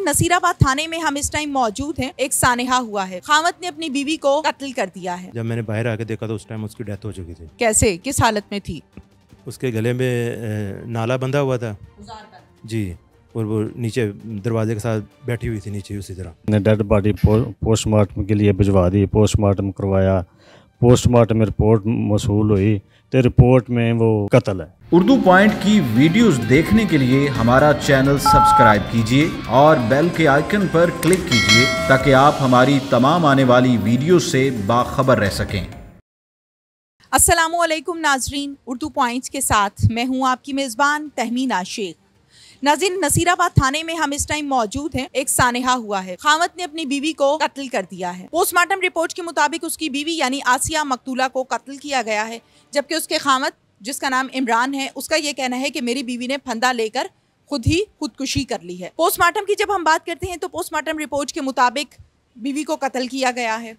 नसीराबाद थाने में हम इस टाइम मौजूद हैं। एक सानेहा हुआ है, खामत ने अपनी बीवी को कत्ल कर दिया है। जब मैंने बाहर आके देखा तो उस टाइम उसकी डेथ हो चुकी थी। कैसे, किस हालत में थी? उसके गले में नाला बंधा हुआ था जी, और वो नीचे दरवाजे के साथ बैठी हुई थी नीचे उसी तरह। डेड बॉडी पोस्टमार्टम के लिए भिजवा दी, पोस्टमार्टम करवाया, पोस्टमार्टम में रिपोर्ट मौसूल हुई तो रिपोर्ट में वो कत्ल है। उर्दू पॉइंट की वीडियोस देखने के लिए हमारा चैनल सब्सक्राइब कीजिए और बेल के आइकन पर क्लिक कीजिए ताकि आप हमारी तमाम आने वाली वीडियो से बाखबर रह सकें। अस्सलामुअलैकुम नाजरीन, उर्दू पॉइंट्स के साथ मैं हूं आपकी मेज़बान तहमीना शेख। नाज़रीन, नसीराबाद थाने में हम इस टाइम मौजूद हैं। एक सानेहा हुआ है, खामत ने अपनी बीवी को कत्ल कर दिया है। पोस्टमार्टम रिपोर्ट के मुताबिक उसकी बीवी यानी आसिया मकतूला को कत्ल किया गया है, जबकि उसके खामत जिसका नाम इमरान है, उसका ये कहना है कि मेरी बीवी ने फंदा लेकर खुद ही खुदकुशी कर ली है। पोस्टमार्टम की जब हम बात करते हैं तो पोस्टमार्टम रिपोर्ट के मुताबिक बीवी को कत्ल किया गया है।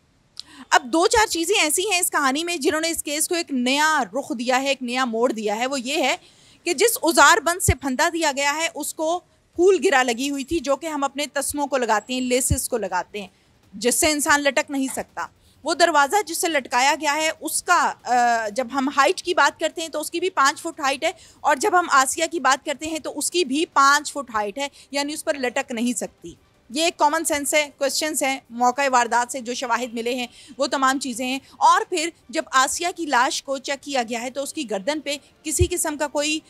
अब दो चार चीज़ें ऐसी हैं इस कहानी में जिन्होंने इस केस को एक नया रुख दिया है, एक नया मोड़ दिया है। वो ये है कि जिस औजार बंद से फंदा दिया गया है उसको फूल गिरा लगी हुई थी, जो कि हम अपने तस्मों को लगाते हैं, लेसेस को लगाते हैं, जिससे इंसान लटक नहीं सकता। वो दरवाज़ा जिससे लटकाया गया है उसका जब हम हाइट की बात करते हैं तो उसकी भी 5 फुट हाइट है, और जब हम आसिया की बात करते हैं तो उसकी भी 5 फुट हाइट है, यानी उस पर लटक नहीं सकती। ये एक कॉमन सेंस है, क्वेश्चंस हैं, मौका वारदात से जो शवाहिद मिले हैं वो तमाम चीज़ें हैं। और फिर जब आसिया की लाश को चेक किया गया है तो उसकी गर्दन पे किसी किस्म का कोई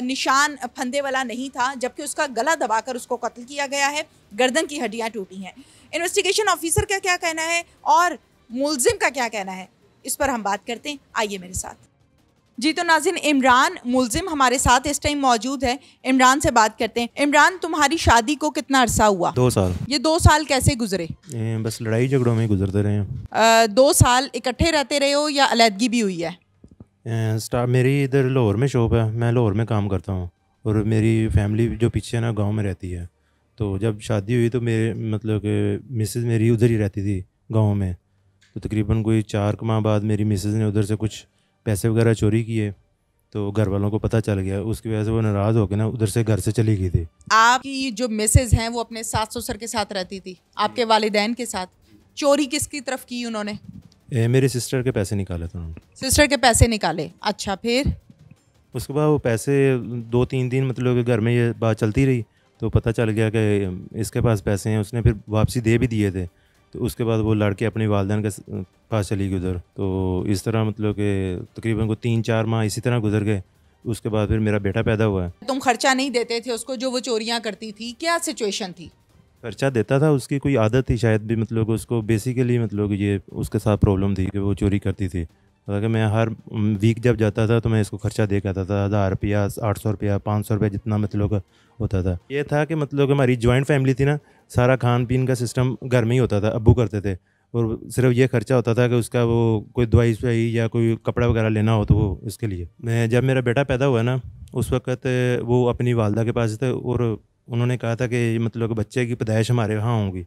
निशान फंदे वाला नहीं था, जबकि उसका गला दबाकर उसको कत्ल किया गया है, गर्दन की हड्डियाँ टूटी हैं। इन्वेस्टिगेशन ऑफिसर का क्या कहना है और मुलजिम का क्या कहना है, इस पर हम बात करते हैं। आइए मेरे साथ जी। तो नाज़रीन, इमरान मुलजिम हमारे साथ इस टाइम मौजूद है। इमरान से बात करते हैं। इमरान, तुम्हारी शादी को कितना अरसा हुआ? 2 साल। ये 2 साल कैसे गुजरे? बस लड़ाई झगड़ों में गुजरते रहे हैं। 2 साल इकट्ठे रहते रहे हो या अलहदगी भी हुई है? मेरी इधर लाहौर में शॉप है, मैं लाहौर में काम करता हूँ, और मेरी फैमिली जो पीछे है ना गाँव में रहती है। तो जब शादी हुई तो मेरे मतलब कि मिसेज़ मेरी उधर ही रहती थी गाँव में। तो तकरीबन कोई 4 माह बाद मेरी मिसेज़ ने उधर से कुछ पैसे वगैरह चोरी किए, तो घर वालों को पता चल गया। उसकी वजह से वो नाराज़ होकर ना उधर से घर से चली गई थी। आपकी जो मिसेज़ हैं वो अपने सास ससुर के साथ रहती थी, आपके वालिदैन के साथ। चोरी किसकी तरफ की उन्होंने? मेरे सिस्टर के पैसे निकाले थे उन्होंने। सिस्टर के पैसे निकाले, अच्छा। फिर उसके बाद वो पैसे 2-3 दिन मतलब कि घर में ये बात चलती रही, तो पता चल गया कि इसके पास पैसे हैं। उसने फिर वापसी दे भी दिए थे। तो उसके बाद वो लड़के अपने वालिदैन के पास चली गई उधर। तो इस तरह मतलब कि तकरीबन को 3-4 माह इसी तरह गुजर गए। उसके बाद फिर मेरा बेटा पैदा हुआ है। तुम खर्चा नहीं देते थे उसको जो वो चोरियां करती थी, क्या सिचुएशन थी? खर्चा देता था, उसकी कोई आदत थी शायद भी, मतलब उसको बेसिकली मतलब ये उसके साथ प्रॉब्लम थी कि वो चोरी करती थी। अगर मैं हर वीक जब जाता था तो मैं इसको खर्चा दे के आता था, 1000 रुपया, 800 रुपया, 500 रुपया, जितना मतलब होता था। ये था कि मतलब हमारी जॉइंट फैमिली थी ना, सारा खान पीन का सिस्टम घर में ही होता था, अब्बू करते थे, और सिर्फ ये खर्चा होता था कि उसका वो कोई दवाई शवाई या कोई कपड़ा वगैरह लेना हो तो वो इसके लिए। मैं जब मेरा बेटा पैदा हुआ ना उस वक्त वो अपनी वालदा के पास थे, और उन्होंने कहा था कि मतलब बच्चे की पैदाइश हमारे यहाँ होंगी,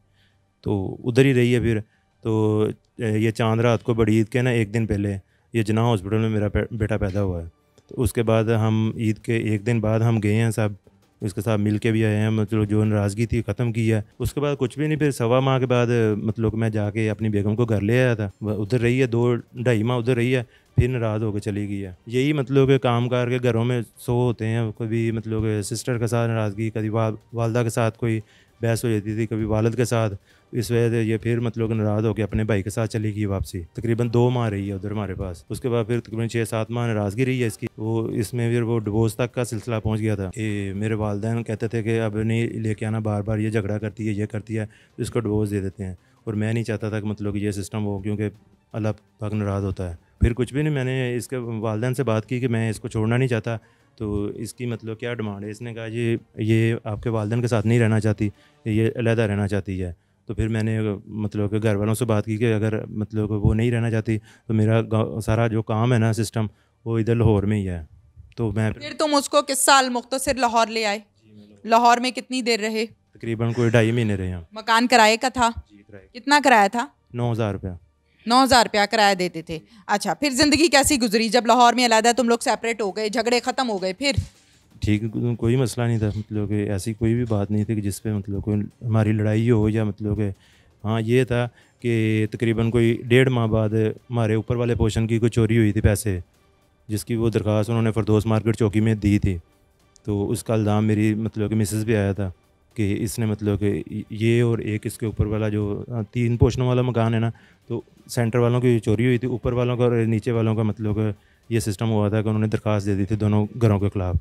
तो उधर ही रही है। फिर तो ये चांद रात को बड़ी ईद के ना 1 दिन पहले ये जना हॉस्पिटल में मेरा बेटा पैदा हुआ है। तो उसके बाद हम ईद के 1 दिन बाद हम गए हैं, सब उसके साथ मिल के भी आए हैं, मतलब जो नाराज़गी थी ख़त्म की है। उसके बाद कुछ भी नहीं। फिर 1.25 माह के बाद मतलब मैं जाके अपनी बेगम को घर ले आया था। उधर रही है 2-2.5 माह उधर रही है, फिर नाराज़ होकर चली गई है। यही मतलब कि काम कार के घरों में 100 होते हैं। कभी मतलब सिस्टर के साथ नाराज़गी, कभी वालदा के साथ कोई बहस हो जाती थी, कभी वालिद के साथ। इस वजह से ये फिर मतलब नाराज़ होकर अपने भाई के साथ चली गई वापसी। तकरीबन 2 माह रही है उधर हमारे पास। उसके बाद फिर तकरीबन 6-7 माह नाराज़गी रही है इसकी। वो इसमें फिर वो डिवोर्स तक का सिलसिला पहुंच गया था। मेरे वालिदैन कहते थे कि अब नहीं लेके आना, बार बार ये झगड़ा करती है, ये करती है, तो इसको डिवोर्स दे देते हैं। और मैं नहीं चाहता था कि मतलब ये सिस्टम हो, क्योंकि अल्लाह पाक नाराज़ होता है। फिर कुछ भी नहीं, मैंने इसके वालिदैन से बात की कि मैं इसको छोड़ना नहीं चाहता, तो इसकी मतलब क्या डिमांड है। इसने कहा ये आपके वालिदैन के साथ नहीं रहना चाहती, ये अलहदा रहना चाहती है। तो फिर मैंने मतलब कि घर वालों से बात की कि अगर मतलब वो नहीं रहना चाहती तो मेरा सारा जो काम है ना सिस्टम वो इधर लाहौर में ही है। तो मैं फिर तुम उसको किस साल मुख्तसर लाहौर ले आए? लाहौर में कितनी देर रहे? तकरीबन कोई 2.5 महीने रहे हैं। मकान किराए का था? कितना किराया था? 9,000 रुपया। 9,000 रुपया किराया देते थे। अच्छा, फिर ज़िंदगी कैसी गुजरी जब लाहौर में अलहदा तुम लोग सेपरेट हो गए, झगड़े ख़त्म हो गए? फिर ठीक कोई मसला नहीं था, मतलब कि ऐसी कोई भी बात नहीं थी कि जिस पे मतलब कोई हमारी लड़ाई हो, या मतलब कि हाँ ये था कि तकरीबन कोई 1.5 माह बाद हमारे ऊपर वाले पोर्शन की कोई चोरी हुई थी पैसे, जिसकी वो दरख्वास्त उन्होंने फरदौस मार्केट चौकी में दी थी। तो उसका इल्ज़ाम मेरी मतलब कि मिसेस पे आया था कि इसने मतलब कि ये और एक इसके ऊपर वाला जो 3 पोर्शनों वाला मकान है ना, तो सेंटर वालों की चोरी हुई थी, ऊपर वालों का और नीचे वालों का मतलब कि ये सिस्टम हुआ था कि उन्होंने दरख्वास्त दे दी थी दोनों घरों के ख़िलाफ़।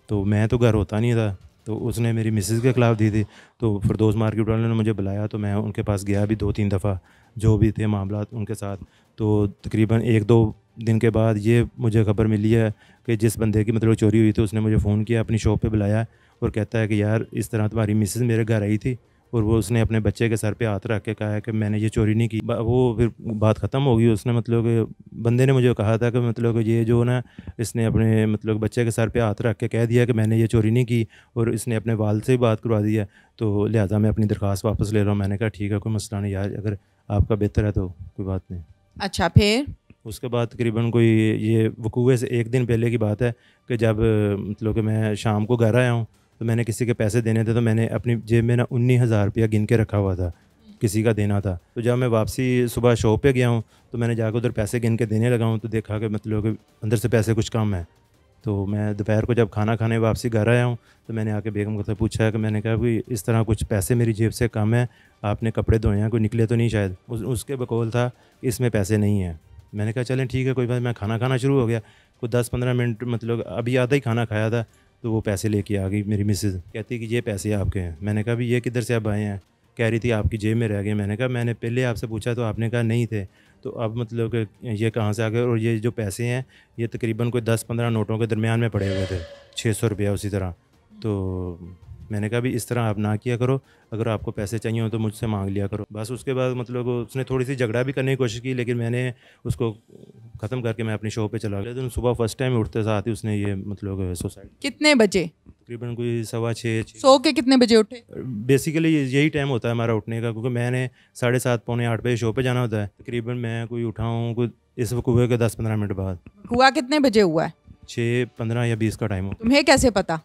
तो मैं तो घर होता नहीं था, तो उसने मेरी मिसेस के ख़िलाफ़ दी थी। तो फरदौस मार्केट वालों ने मुझे बुलाया, तो मैं उनके पास गया भी 2-3 दफ़ा, जो भी थे मामला उनके साथ। तो तकरीबन 1-2 दिन के बाद ये मुझे खबर मिली है कि जिस बंदे की मतलब चोरी हुई थी उसने मुझे फ़ोन किया, अपनी शॉप पे बुलाया और कहता है कि यार इस तरह तुम्हारी मिसेस मेरे घर आई थी और वो उसने अपने बच्चे के सर पे हाथ रख के कहा है कि मैंने ये चोरी नहीं की। वो फिर बात ख़त्म हो गई। उसने मतलब कि बंदे ने मुझे कहा था कि मतलब कि ये जो ना इसने अपने मतलब बच्चे के सर पे हाथ रख के कह दिया कि मैंने ये चोरी नहीं की, और इसने अपने वाल से भी बात करवा दी है, तो लिहाजा मैं अपनी दरख्वास्त वापस ले रहा हूँ। मैंने कहा ठीक है, कोई मसला नहीं यार, अगर आपका बेहतर है तो कोई बात नहीं। अच्छा, फिर उसके बाद तकरीबन कोई ये वकूए से 1 दिन पहले की बात है कि जब मतलब कि मैं शाम को घर आया हूँ, तो मैंने किसी के पैसे देने थे, तो मैंने अपनी जेब में ना 19,000 रुपया गिन के रखा हुआ था, किसी का देना था। तो जब मैं वापसी सुबह शॉप पे गया हूँ, तो मैंने जाकर उधर पैसे गिन के देने लगा हूँ, तो देखा कि मतलब कि अंदर से पैसे कुछ कम है। तो मैं दोपहर को जब खाना खाने वापसी घर आया हूँ, तो मैंने आके बेगम से पूछा कि मैंने कहा कि इस तरह कुछ पैसे मेरी जेब से कम है, आपने कपड़े धोए हैं, कोई निकले तो नहीं शायद। उसके बकौल था इसमें पैसे नहीं हैं। मैंने कहा चलें ठीक है कोई बात। मैं खाना खाना शुरू हो गया, कुछ 10-15 मिनट मतलब अभी आधा ही खाना खाया था, तो वो पैसे लेके आ गई मेरी मिसेज़, कहती कि ये पैसे आपके हैं। मैंने कहा भी ये किधर से अब आए हैं? कह रही थी आपकी जेब में रह गए। मैंने कहा मैंने पहले आपसे पूछा तो आपने कहा नहीं थे, तो अब मतलब कि ये कहाँ से आ गए? और ये जो पैसे हैं ये तकरीबन कोई 10-15 नोटों के दरमियान में पड़े हुए थे, 600 रुपया उसी तरह। तो मैंने कहा भी इस तरह आप ना किया करो, अगर आपको पैसे चाहिए हो तो मुझसे मांग लिया करो। बस उसके बाद मतलब उसने थोड़ी सी झगड़ा भी करने की कोशिश की, लेकिन मैंने उसको ख़त्म करके मैं अपनी शॉप पे चला गया। तो सुबह फर्स्ट टाइम उठते साथ ही उसने ये मतलब सुसाइड। कितने बजे? तकरीबन कोई 6:15। सो के कितने बजे उठे? बेसिकली यही टाइम होता है हमारा उठने का, क्योंकि मैंने 7:30 पौने 8 बजे शॉप पे जाना होता है। तकरीबन मैं कोई उठा हूँ कोई इस वकूए के 10-15 मिनट बाद। हुआ कितने बजे हुआ है? 6:15 या 20 का टाइम हो। तुम्हें कैसे पता?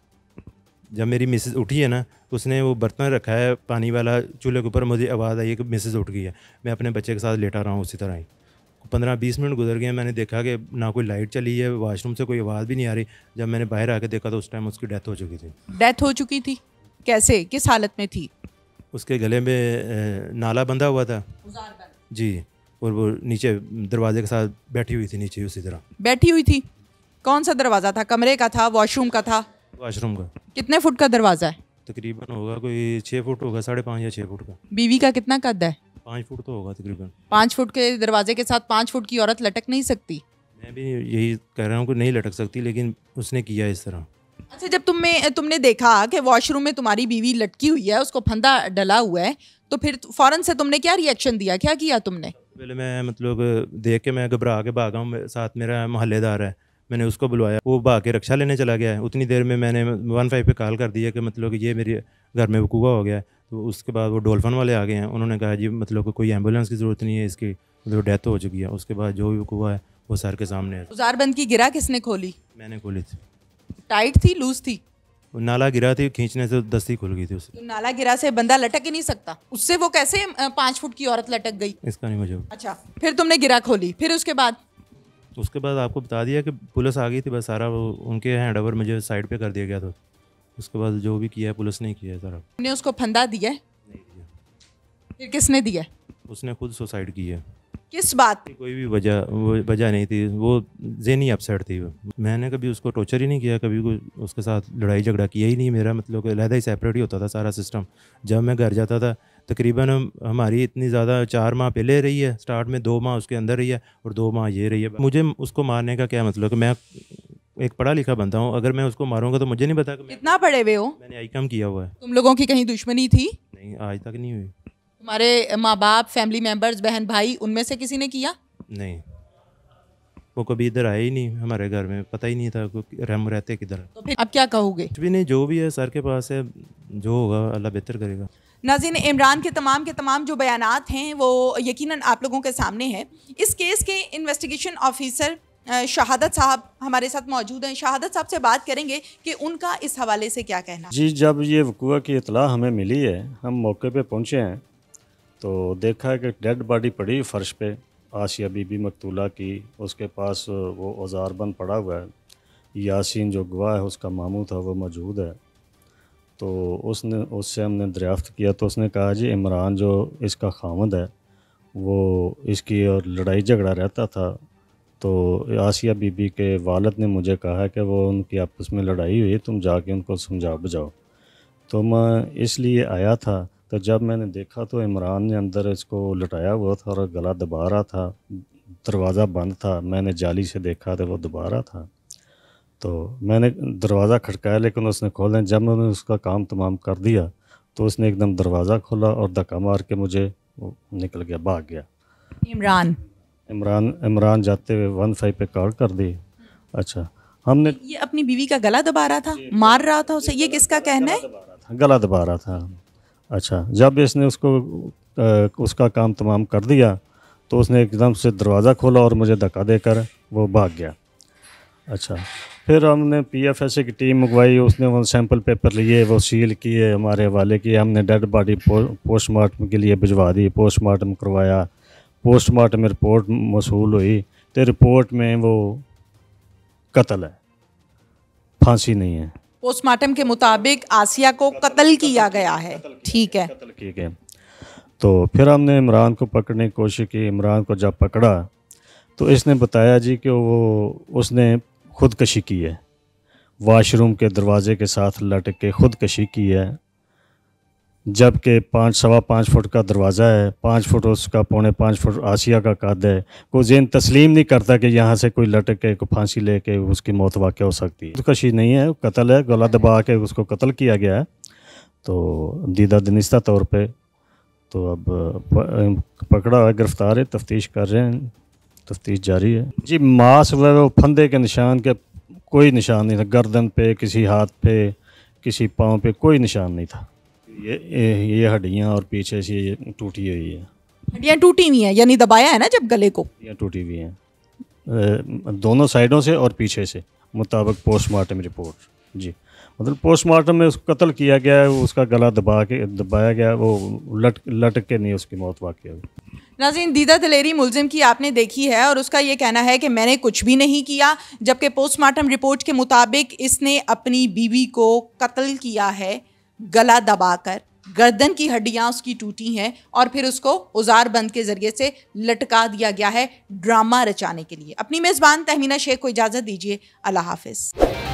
जब मेरी मिसेज़ उठी है ना, उसने वो बर्तन रखा है पानी वाला चूल्हे के ऊपर, मुझे आवाज़ आई है कि मिसेज़ उठ गई है। मैं अपने बच्चे के साथ लेटा रहा हूँ उसी तरह ही। 15-20 मिनट गुजर गए, मैंने देखा कि ना कोई लाइट चली है, वॉशरूम से कोई आवाज़ भी नहीं आ रही। जब मैंने बाहर आके देखा तो उस टाइम उसकी डेथ हो चुकी थी। डेथ हो चुकी थी? कैसे, किस हालत में थी? उसके गले में नाला बंधा हुआ था जी, और वो नीचे दरवाजे के साथ बैठी हुई थी नीचे उसी तरह। बैठी हुई थी? कौन सा दरवाज़ा था? कमरे का था, वॉशरूम का था? वॉशरूम का। कितने फुट का दरवाज़ा है? तकरीबन होगा कोई 6 फुट होगा, 5.5 या 6 फुट का। बीवी का कितना कद है? 5 फुट तो होगा तकरीबन। 5 फुट के दरवाजे के साथ 5 फुट की औरत लटक नहीं सकती? मैं भी यही कह रहा हूँ कि नहीं लटक सकती, लेकिन उसने किया इस तरह। अच्छा, जब तुमने देखा कि वॉशरूम में तुम्हारी बीवी लटकी हुई है, उसको फंदा डला हुआ है, तो फिर फ़ौरन से तुमने क्या रिएक्शन दिया? क्या किया तुमने? पहले मैं मतलब देख के मैं घबरा के भागा हूँ। साथ मेरा मोहल्लेदार है, मैंने उसको बुलवाया, वो भाग के रक्षा लेने चला गया है। उतनी देर में मैंने 15 पे कॉल कर दिया कि मतलब कि ये मेरे घर में वकूआ हो गया है। तो उसके बाद वो डोल्फन वाले आ गए हैं, उन्होंने कहा जी मतलब कोई एम्बुलेंस की ज़रूरत नहीं है, इसकी मतलब डेथ हो चुकी है। उसके बाद जो भी वकूआ है वो सर के सामने है। गुजारबंद की गिरा किसने खोली? मैंने खोली थी। टाइट थी, लूज थी? वो नाला गिरा थी, खींचने से दस्ती खुल गई थी उससे। तो नाला गिरा से बंदा लटक ही नहीं सकता, उससे वो कैसे 5 फुट की औरत लटक गई? इसका नहीं मुझे। अच्छा, फिर तुमने गिरा खोली, फिर उसके बाद? उसके बाद आपको बता दिया कि पुलिस आ गई थी, बस सारा वो उनके हैंड ओवर मुझे साइड पे कर दिया गया था। उसके बाद जो भी किया है पुलिस ने किया है सारा। तुमने उसको फंदा दिया? नहीं दिया। फिर किसने दिया? उसने खुद सुसाइड की है। किस बात? कोई भी वजह नहीं थी, वो ज़हनी अपसेट थी। मैंने कभी उसको टॉर्चर ही नहीं किया, कभी कोई उसके साथ लड़ाई झगड़ा किया ही नहीं। मेरा मतलब अलहदा ही सेपरेट ही होता था सारा सिस्टम। जब मैं घर जाता था तकरीबन हमारी इतनी ज़्यादा 4 माह पहले रही है, स्टार्ट में 2 माह उसके अंदर रही है और 2 माह ये रही है। मुझे उसको मारने का क्या मतलब कि मैं एक पढ़ा लिखा बनता हूँ, अगर मैं उसको मारूंगा तो मुझे नहीं पता कि कितना पढ़े हुए हो? मैंने आईकॉम किया हुआ है। तुम लोगों की कहीं दुश्मनी थी? नहीं, आज तक नहीं हुई। तुम्हारे माँ बाप, फैमिली मेंबर्स, बहन भाई, उनमें से किसी ने किया? नहीं, वो कभी इधर आए ही नहीं हमारे घर में, पता ही नहीं था हम रहते किधर। तो फिर अब क्या कहोगे? कुछ भी नहीं, जो भी है सर के पास है, जो होगा अल्लाह बेहतर करेगा। नाज़रीन, इमरान के तमाम जो बयानात हैं वो यकीनन आप लोगों के सामने है। इस केस के इन्वेस्टिगेशन ऑफिसर शहादत साहब हमारे साथ मौजूद हैं। शहादत साहब से बात करेंगे कि उनका इस हवाले से क्या कहना। जी, जब ये वक़ूआ की इत्तला हमें मिली है, हम मौके पे पहुँचे हैं तो देखा है कि डेड बॉडी पड़ी फ़र्श पे, आसिया बीबी मकतूला की। उसके पास वो औज़ार बंद पड़ा हुआ है। यासीन जो गवाह है उसका मामू था, वो मौजूद है। तो उससे हमने दरियाफ़्त किया तो उसने कहा जी इमरान जो इसका खामद है वो इसकी और लड़ाई झगड़ा रहता था। तो आसिया बीबी के वालिद ने मुझे कहा कि वो उनकी आपस में लड़ाई हुई, तुम जाके उनको समझा बुझाओ। तो मैं इसलिए आया था। तो जब मैंने देखा तो इमरान ने अंदर इसको लटाया हुआ था और गला दबा रहा था, दरवाज़ा बंद था। मैंने जाली से देखा तो वो दबा रहा था। तो मैंने दरवाज़ा खटकाया लेकिन उसने खोला। जब मैंने उसका काम तमाम कर दिया तो उसने एकदम दरवाज़ा खोला और धक्का मार के मुझे वो निकल गया, भाग गया। इमरान जाते हुए 15 पे कॉल कर दी। अच्छा, हमने ये अपनी बीवी का गला दबा रहा था, मार रहा था उसे, ये किसका कहना है? गला दबा रहा था। अच्छा, जब इसने उसका काम तमाम कर दिया तो उसने एकदम से दरवाज़ा खोला और मुझे धक्का देकर वो भाग गया। अच्छा, फिर हमने PFSA की टीम मंगवाई, उसने वो सैंपल पेपर लिए, वो सील किए, हमारे हवाले किए। हमने डेड बॉडी पोस्टमार्टम के लिए भिजवा दी, पोस्टमार्टम करवाया। पोस्टमार्टम रिपोर्ट मौसूल हुई तो रिपोर्ट में वो कत्ल है, फांसी नहीं है। पोस्टमार्टम के मुताबिक आसिया को कत्ल किया गया है। ठीक है, कत्ल किए गए। तो फिर हमने इमरान को पकड़ने की कोशिश की। इमरान को जब पकड़ा तो इसने बताया जी कि उसने ख़ुदकशी की है, वाशरूम के दरवाज़े के साथ लटक के ख़ुदकशी की है। जबकि 5-5.25 फुट का दरवाज़ा है, 5 फुट उसका, 4.25 फुट आसिया का कद है। कोई ज़हन तस्लीम नहीं करता कि यहाँ से कोई लटक के कोई फांसी लेके उसकी मौत वाक़या हो सकती है। ख़ुदकशी नहीं है, कत्ल है, गला दबा के उसको कत्ल किया गया है। तो दीदा दनिस्ता तौर पे तो अब पकड़ा है, गिरफ़्तार है, तफ्तीश कर रहे हैं, तफ्तीश जारी है। जी, मांस वो फंदे के निशान के कोई निशान नहीं था, गर्दन पे, किसी हाथ पे, किसी पाँव पे कोई निशान नहीं था। ये हड्डियाँ और पीछे से ये टूटी हुई है। हड्डियाँ टूटी हुई हैं यानी दबाया है ना जब गले को? हड्डियाँ टूटी हुई हैं दोनों साइडों से और पीछे से, मुताबिक पोस्टमार्टम रिपोर्ट। जी, मतलब पोस्टमार्टम में उसको कत्ल किया गया है, उसका गला दबाया गया, वो लटक के नहीं उसकी मौत वाक़ई हुई। नाज़रीन, दीदा दिलेरी मुलजिम की आपने देखी है और उसका ये कहना है कि मैंने कुछ भी नहीं किया, जबकि पोस्टमार्टम रिपोर्ट के मुताबिक इसने अपनी बीवी को कत्ल किया है, गला दबाकर। गर्दन की हड्डियां उसकी टूटी हैं और फिर उसको औजार बंद के ज़रिए से लटका दिया गया है ड्रामा रचाने के लिए। अपनी मेज़बान तहमीना शेख को इजाज़त दीजिए। अल्लाह हाफ़िज़।